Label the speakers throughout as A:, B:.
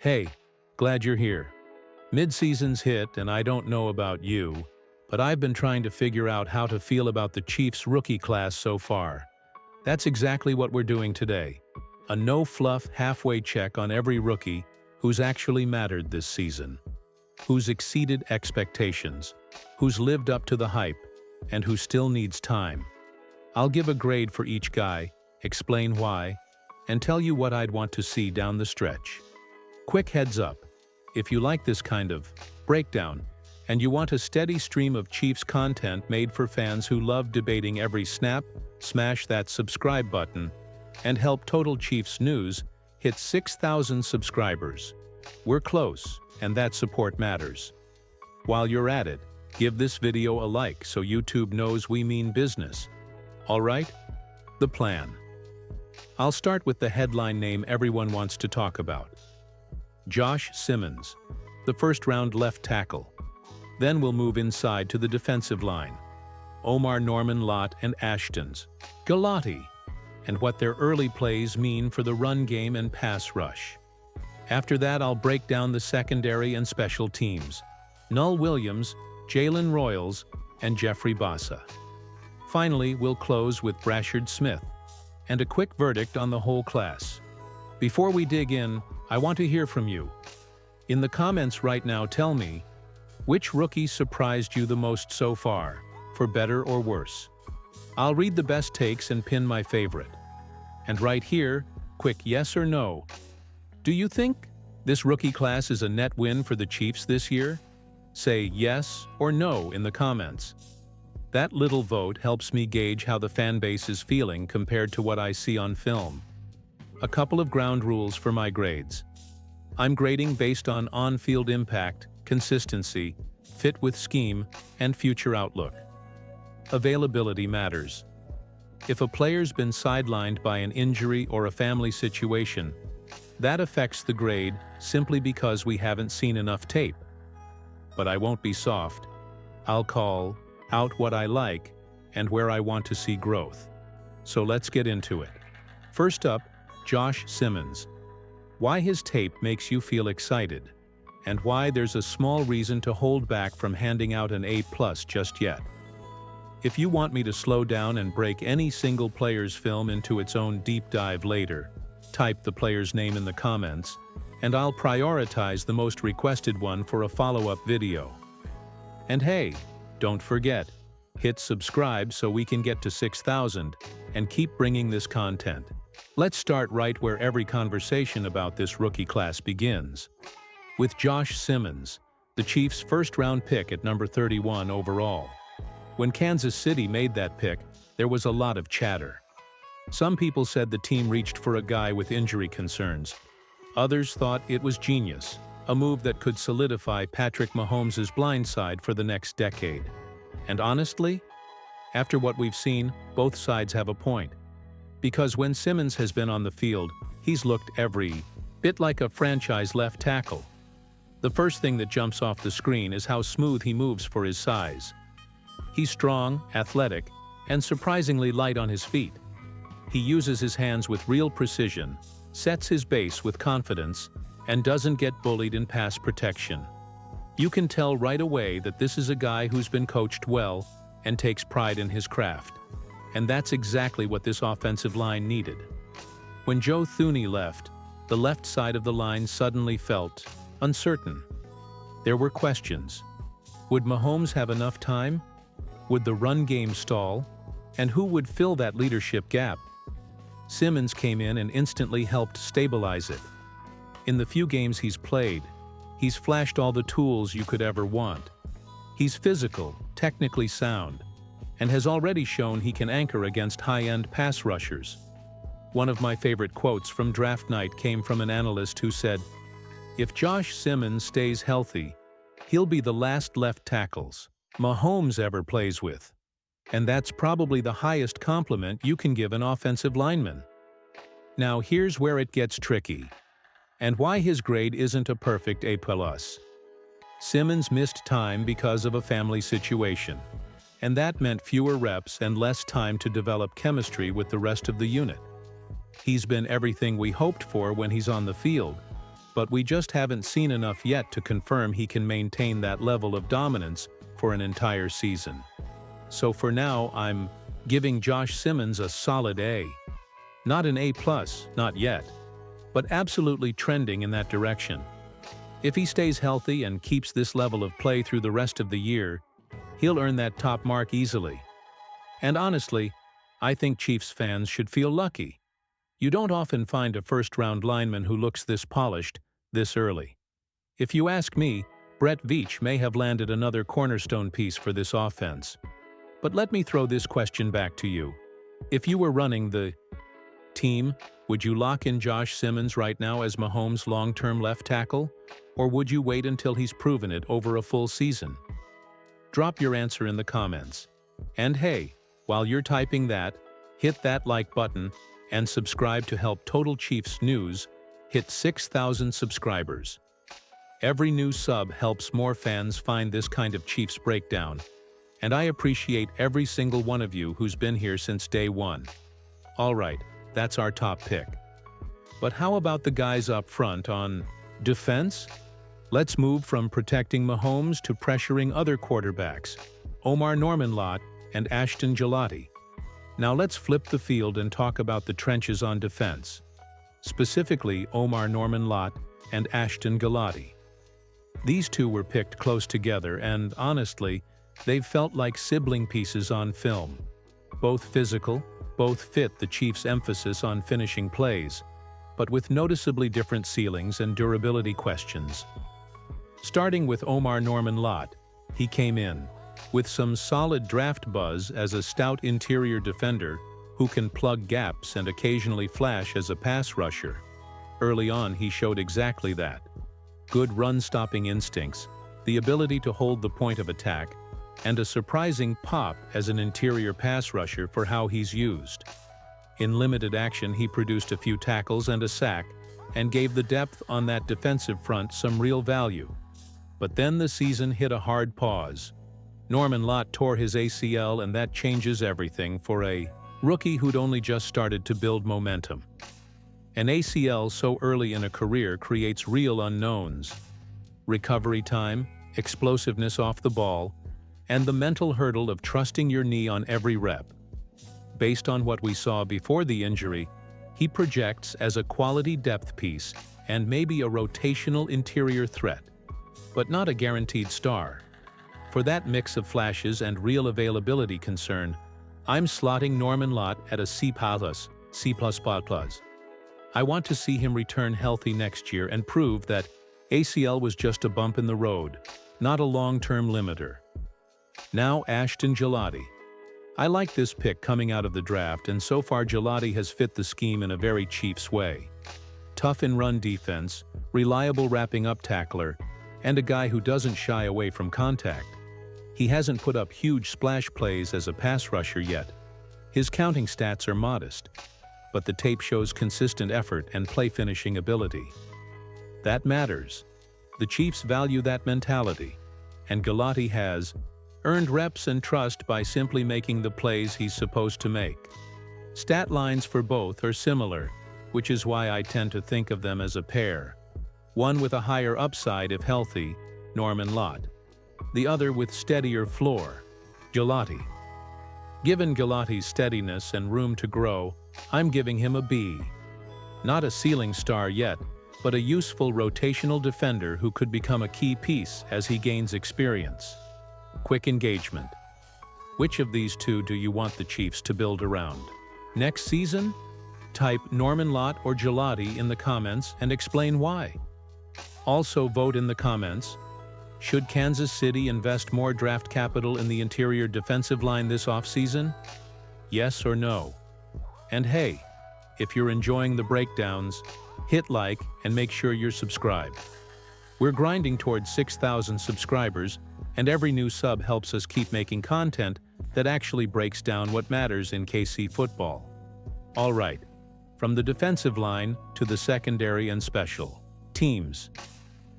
A: Hey, glad you're here. Mid-season's hit, and I don't know about you, but I've been trying to figure out how to feel about the Chiefs rookie class so far. That's exactly what we're doing today. A no-fluff halfway check on every rookie who's actually mattered this season, who's exceeded expectations, who's lived up to the hype, and who still needs time. I'll give a grade for each guy, explain why, and tell you what I'd want to see down the stretch. Quick heads up, if you like this kind of breakdown, and you want a steady stream of Chiefs content made for fans who love debating every snap, smash that subscribe button, and help Total Chiefs News hit 6,000 subscribers. We're close, and that support matters. While you're at it, give this video a like so YouTube knows we mean business. Alright? The plan. I'll start with the headline name everyone wants to talk about. Josh Simmons, the first-round left tackle. Then we'll move inside to the defensive line. Omar Norman Lott and Ashton's Galati, and what their early plays mean for the run game and pass rush. After that, I'll break down the secondary and special teams. Null Williams, Jalen Royals, and Jeffrey Bassa. Finally, we'll close with Brashard Smith, and a quick verdict on the whole class. Before we dig in, I want to hear from you. In the comments right now, tell me, which rookie surprised you the most so far, for better or worse? I'll read the best takes and pin my favorite. And right here, quick yes or no. Do you think this rookie class is a net win for the Chiefs this year? Say yes or no in the comments. That little vote helps me gauge how the fan base is feeling compared to what I see on film. A couple of ground rules for my grades. I'm grading based on on-field impact, consistency, fit with scheme, and future outlook. Availability matters. If a player's been sidelined by an injury or a family situation, that affects the grade simply because we haven't seen enough tape. But I won't be soft. I'll call out what I like and where I want to see growth. So let's get into it. First up, Josh Simmons. Why his tape makes you feel excited, and why there's a small reason to hold back from handing out an A+ just yet. If you want me to slow down and break any single player's film into its own deep dive later, type the player's name in the comments, and I'll prioritize the most requested one for a follow-up video. And hey, don't forget, hit subscribe so we can get to 6,000 and keep bringing this content. Let's start right where every conversation about this rookie class begins. With Josh Simmons, the Chiefs' first-round pick at number 31 overall. When Kansas City made that pick, there was a lot of chatter. Some people said the team reached for a guy with injury concerns. Others thought it was genius, a move that could solidify Patrick Mahomes' blind side for the next decade. And honestly, after what we've seen, both sides have a point. Because when Simmons has been on the field, he's looked every bit like a franchise left tackle. The first thing that jumps off the screen is how smooth he moves for his size. He's strong, athletic, and surprisingly light on his feet. He uses his hands with real precision, sets his base with confidence, and doesn't get bullied in pass protection. You can tell right away that this is a guy who's been coached well and takes pride in his craft. And that's exactly what this offensive line needed. When Joe Thuney left, the left side of the line suddenly felt uncertain. There were questions. Would Mahomes have enough time? Would the run game stall? And who would fill that leadership gap? Simmons came in and instantly helped stabilize it. In the few games he's played, he's flashed all the tools you could ever want. He's physical, technically sound, and has already shown he can anchor against high-end pass rushers. One of my favorite quotes from draft night came from an analyst who said, "If Josh Simmons stays healthy, he'll be the last left tackles Mahomes ever plays with." And that's probably the highest compliment you can give an offensive lineman. Now here's where it gets tricky, and why his grade isn't a perfect A+. Simmons missed time because of a family situation, and that meant fewer reps and less time to develop chemistry with the rest of the unit. He's been everything we hoped for when he's on the field, but we just haven't seen enough yet to confirm he can maintain that level of dominance for an entire season. So for now, I'm giving Josh Simmons a solid A. Not an A+, not yet, but absolutely trending in that direction. If he stays healthy and keeps this level of play through the rest of the year, he'll earn that top mark easily. And honestly, I think Chiefs fans should feel lucky. You don't often find a first-round lineman who looks this polished, this early. If you ask me, Brett Veach may have landed another cornerstone piece for this offense. But let me throw this question back to you. If you were running the team, would you lock in Josh Simmons right now as Mahomes' long-term left tackle? Or would you wait until he's proven it over a full season? Drop your answer in the comments. And hey, while you're typing that, hit that like button and subscribe to help Total Chiefs News hit 6,000 subscribers. Every new sub helps more fans find this kind of Chiefs breakdown, and I appreciate every single one of you who's been here since day one. Alright, that's our top pick. But how about the guys up front on defense? Let's move from protecting Mahomes to pressuring other quarterbacks, Omar Norman-Lott and Ashton Gillotte. Now let's flip the field and talk about the trenches on defense, specifically Omar Norman-Lott and Ashton Gillotte. These two were picked close together and, honestly, they've felt like sibling pieces on film. Both physical, both fit the Chiefs' emphasis on finishing plays, but with noticeably different ceilings and durability questions. Starting with Omar Norman-Lott, he came in with some solid draft buzz as a stout interior defender who can plug gaps and occasionally flash as a pass rusher. Early on, he showed exactly that. Good run-stopping instincts, the ability to hold the point of attack, and a surprising pop as an interior pass rusher for how he's used. In limited action, he produced a few tackles and a sack, and gave the depth on that defensive front some real value. But then the season hit a hard pause. Norman-Lott tore his ACL, and that changes everything for a rookie who'd only just started to build momentum. An ACL so early in a career creates real unknowns. Recovery time, explosiveness off the ball, and the mental hurdle of trusting your knee on every rep. Based on what we saw before the injury, he projects as a quality depth piece and maybe a rotational interior threat, but not a guaranteed star. For that mix of flashes and real availability concern, I'm slotting Norman-Lott at a C++. I want to see him return healthy next year and prove that ACL was just a bump in the road, not a long-term limiter. Now Ashton Gillotte. I like this pick coming out of the draft, and so far Gillotte has fit the scheme in a very Chiefs way. Tough in run defense, reliable wrapping up tackler, and a guy who doesn't shy away from contact. He hasn't put up huge splash plays as a pass rusher yet. His counting stats are modest, but the tape shows consistent effort and play finishing ability. That matters. The Chiefs value that mentality, and Gillotte has earned reps and trust by simply making the plays he's supposed to make. Stat lines for both are similar, which is why I tend to think of them as a pair. One with a higher upside if healthy, Norman-Lott. The other with steadier floor, Gillotte. Given Gillotte's steadiness and room to grow, I'm giving him a B. Not a ceiling star yet, but a useful rotational defender who could become a key piece as he gains experience. Quick engagement. Which of these two do you want the Chiefs to build around? Next season? Type Norman-Lott or Gillotte in the comments and explain why. Also vote in the comments. Should Kansas City invest more draft capital in the interior defensive line this offseason? Yes or no? And hey, if you're enjoying the breakdowns, hit like and make sure you're subscribed. We're grinding towards 6,000 subscribers, and every new sub helps us keep making content that actually breaks down what matters in KC football. All right, from the defensive line to the secondary and special teams.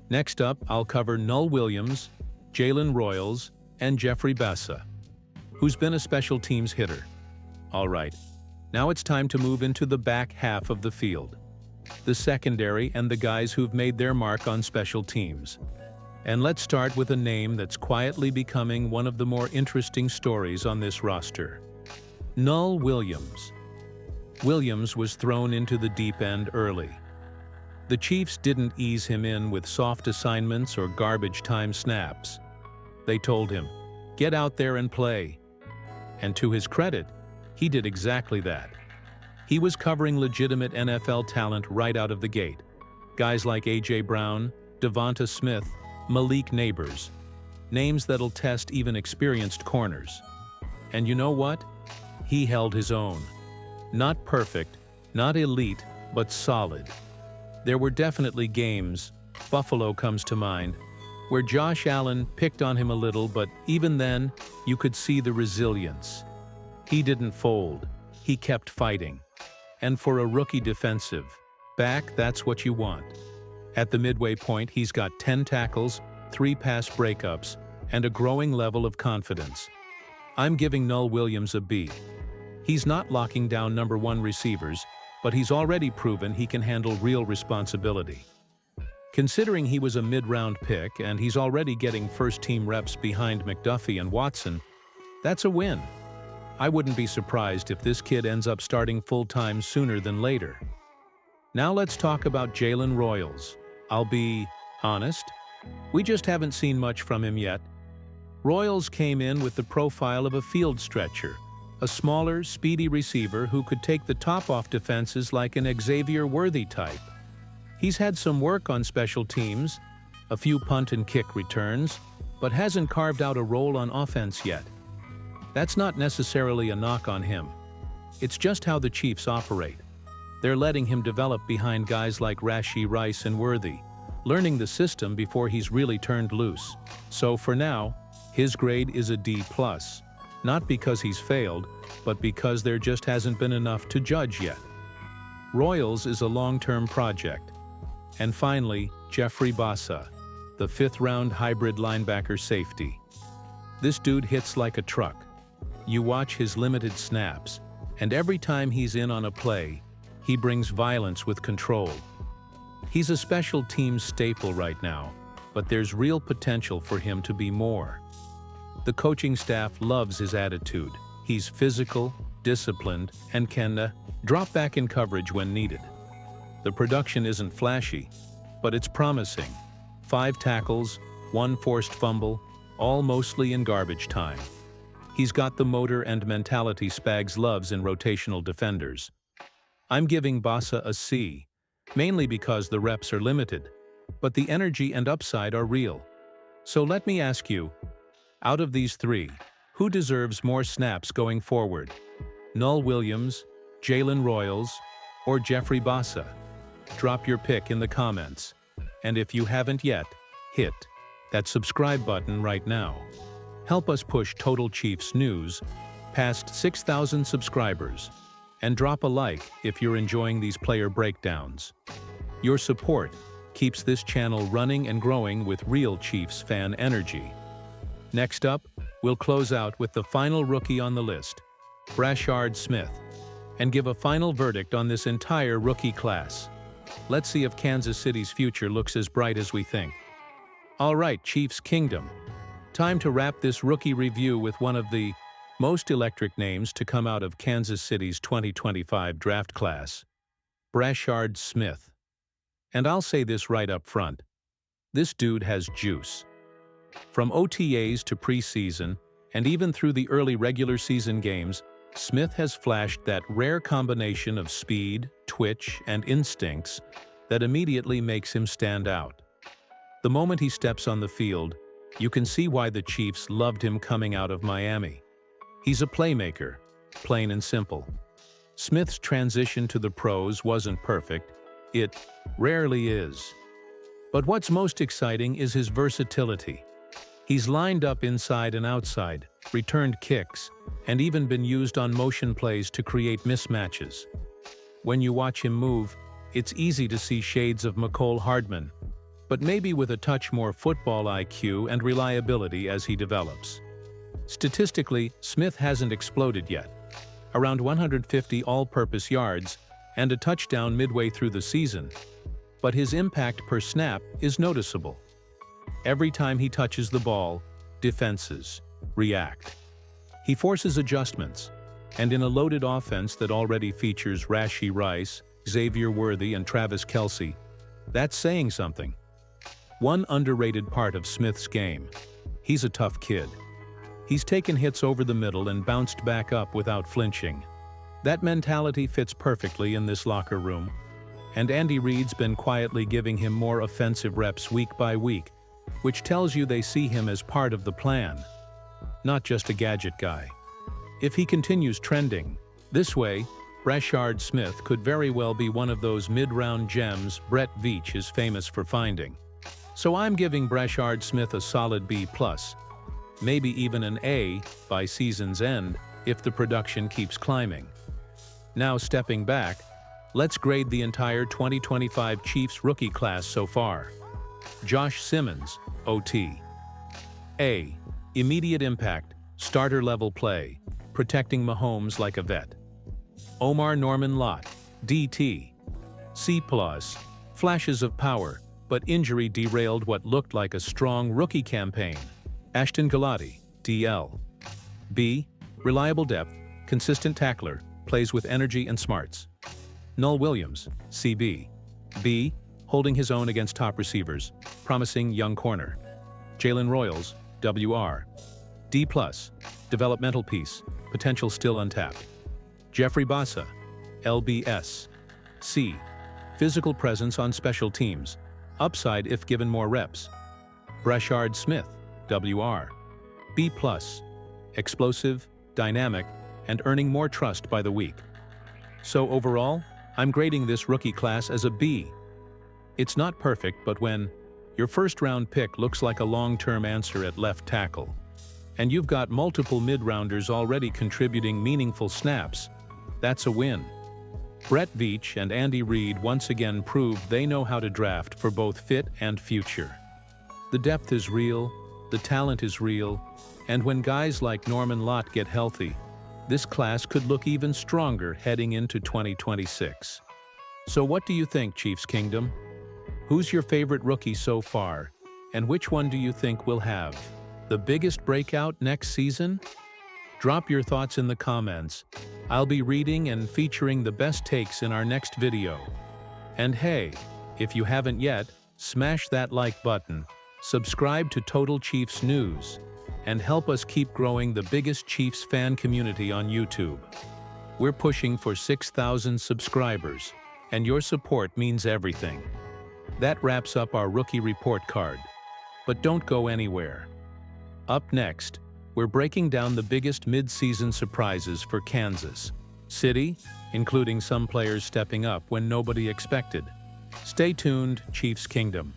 A: Next up, I'll cover Null Williams, Jalen Royals, and Jeffrey Bessa, who's been a special teams hitter. All right, now it's time to move into the back half of the field. the secondary, and the guys who've made their mark on special teams. And let's start with a name that's quietly becoming one of the more interesting stories on this roster. Null Williams. Williams was thrown into the deep end early. The Chiefs didn't ease him in with soft assignments or garbage time snaps. They told him, "Get out there and play." And to his credit, he did exactly that. He was covering legitimate NFL talent right out of the gate. Guys like A.J. Brown, Devonta Smith, Malik Neighbors. Names that'll test even experienced corners. And you know what? He held his own. Not perfect, not elite, but solid. There were definitely games, Buffalo comes to mind, where Josh Allen picked on him a little, but even then, you could see the resilience. He didn't fold. He kept fighting. And for a rookie defensive back, that's what you want. At the midway point, he's got 10 tackles, 3 pass breakups, and a growing level of confidence. I'm giving Null Williams a B. He's not locking down number 1 receivers, but he's already proven he can handle real responsibility. Considering he was a mid-round pick and he's already getting first-team reps behind McDuffie and Watson, that's a win. I wouldn't be surprised if this kid ends up starting full-time sooner than later. Now let's talk about Jalen Royals. I'll be honest, we just haven't seen much from him yet. Royals came in with the profile of a field stretcher, a smaller, speedy receiver who could take the top off defenses like an Xavier Worthy type. He's had some work on special teams, a few punt and kick returns, but hasn't carved out a role on offense yet. That's not necessarily a knock on him. It's just how the Chiefs operate. They're letting him develop behind guys like Rashee Rice and Worthy, learning the system before he's really turned loose. So for now, his grade is a D+. Not because he's failed, but because there just hasn't been enough to judge yet. Royals is a long-term project. And finally, Jeffrey Bassa, the 5th-round hybrid linebacker safety. This dude hits like a truck. You watch his limited snaps, and every time he's in on a play, he brings violence with control. He's a special teams staple right now, but there's real potential for him to be more. The coaching staff loves his attitude. He's physical, disciplined, and can drop back in coverage when needed. The production isn't flashy, but it's promising. 5 tackles, 1 forced fumble, all mostly in garbage time. He's got the motor and mentality Spags loves in rotational defenders. I'm giving Bassa a C, mainly because the reps are limited, but the energy and upside are real. So let me ask you, out of these 3, who deserves more snaps going forward? Null Williams, Jalen Royals, or Jeffrey Bassa? Drop your pick in the comments. And if you haven't yet, hit that subscribe button right now. Help us push Total Chiefs News past 6,000 subscribers. And drop a like if you're enjoying these player breakdowns. Your support keeps this channel running and growing with real Chiefs fan energy. Next up, we'll close out with the final rookie on the list, Brashard Smith, and give a final verdict on this entire rookie class. Let's see if Kansas City's future looks as bright as we think. All right, Chiefs Kingdom. Time to wrap this rookie review with one of the most electric names to come out of Kansas City's 2025 draft class, Brashard Smith. And I'll say this right up front. This dude has juice. From OTAs to preseason, and even through the early regular season games, Smith has flashed that rare combination of speed, twitch, and instincts that immediately makes him stand out. The moment he steps on the field, you can see why the Chiefs loved him coming out of Miami. He's a playmaker, plain and simple. Smith's transition to the pros wasn't perfect. It rarely is. But what's most exciting is his versatility. He's lined up inside and outside, returned kicks, and even been used on motion plays to create mismatches. When you watch him move, it's easy to see shades of Mecole Hardman, but maybe with a touch more football IQ and reliability as he develops. Statistically, Smith hasn't exploded yet. Around 150 all-purpose yards and a touchdown midway through the season, but his impact per snap is noticeable. Every time he touches the ball, defenses react. He forces adjustments, and in a loaded offense that already features Rashee Rice, Xavier Worthy, and Travis Kelce, that's saying something. One underrated part of Smith's game: he's a tough kid. He's taken hits over the middle and bounced back up without flinching. That mentality fits perfectly in this locker room, and Andy Reid's been quietly giving him more offensive reps week by week, which tells you they see him as part of the plan, not just a gadget guy. If he continues trending this way, Brashard Smith could very well be one of those mid-round gems Brett Veach is famous for finding. So I'm giving Brashard Smith a solid B+, maybe even an A by season's end if the production keeps climbing. Now stepping back, let's grade the entire 2025 Chiefs rookie class so far. Josh Simmons, OT. A. Immediate impact, starter-level play, protecting Mahomes like a vet. Omar Norman Lott, DT. C+, flashes of power, but injury derailed what looked like a strong rookie campaign. Ashton Galati, DL. B. Reliable depth, consistent tackler, plays with energy and smarts. Null Williams, CB. B. Holding his own against top receivers, promising young corner. Jalen Royals, WR. D+, developmental piece, potential still untapped. Jeffrey Bassa, LBS. C. Physical presence on special teams, upside if given more reps. Brashard Smith, WR. B+, explosive, dynamic, and earning more trust by the week. So overall, I'm grading this rookie class as a B. It's not perfect, but when your first-round pick looks like a long-term answer at left tackle, and you've got multiple mid-rounders already contributing meaningful snaps, that's a win. Brett Veach and Andy Reid once again proved they know how to draft for both fit and future. The depth is real, the talent is real, and when guys like Norman Lott get healthy, this class could look even stronger heading into 2026. So what do you think, Chiefs Kingdom? Who's your favorite rookie so far, and which one do you think will have the biggest breakout next season? Drop your thoughts in the comments. I'll be reading and featuring the best takes in our next video. And hey, if you haven't yet, smash that like button, subscribe to Total Chiefs News, and help us keep growing the biggest Chiefs fan community on YouTube. We're pushing for 6,000 subscribers, and your support means everything. That wraps up our rookie report card. But don't go anywhere. Up next, we're breaking down the biggest mid-season surprises for Kansas City, including some players stepping up when nobody expected. Stay tuned, Chiefs Kingdom.